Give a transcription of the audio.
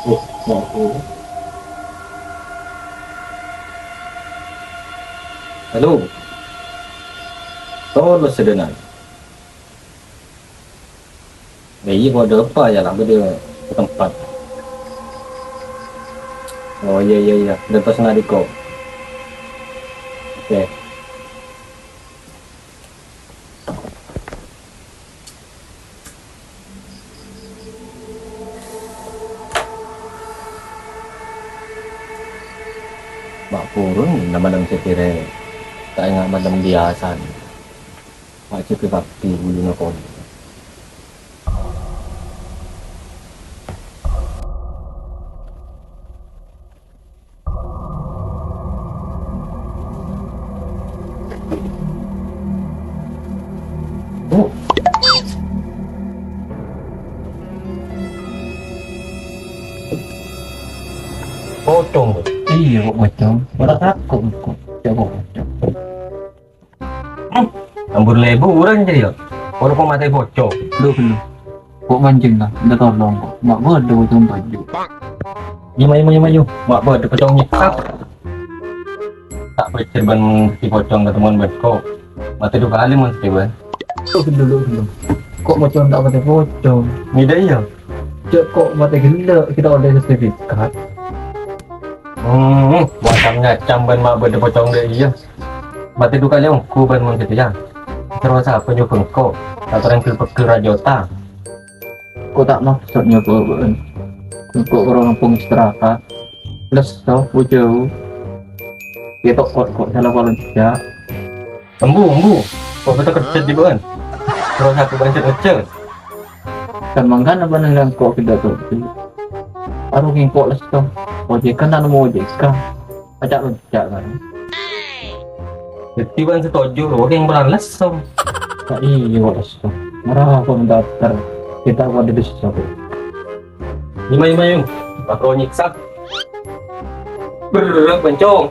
Oh, mau. Halo, kau lo sedenai. Iya, mau ada apa ya lah dia ke tempat. Oh iya iya iya, udah pesan adik kok. Oke, mak purun nama dalam sekire. Tak ingat madam biasa. Mak cipri bakti dulu nakon. Oh, pocong. Iya kok macam orang takut kok coba macam Ambur lebu orang jadi ya. Orang kok mati pocong. belum kok mancing lah udah tolong kok mak gua ada macam baju Yuk. Mak buat pocong nyekap. Tak percaya ban si pocong ketemuan berko. Mati dua kali mesti ban. dulu kok macam tak pakai pocong Mida iya. cek kok mati gila kita udah sertifikat Macamnya camban mak buat pocong deh iya. Mati dua kali aku ban mau gitu ya. Terus apa nyoba kok? Atau yang ke Rajota. kok tak maksud nyoba kok orang kampung istirahat plus tau jauh kita kok salah kalau tidak Embu. Kok kita kerja di ban? Terus aku banjir ngecel. kan mangkan apa nang kok kita tuh aduh ngingkok les tau ojek kan anu mau ojek kan ajak lejak kan Jadi ban setuju loh, yang berales so. tak iya kok les tau marah aku mendaftar kita kok ada di situ Lima yung. Bakro nyiksa. Berat bencong.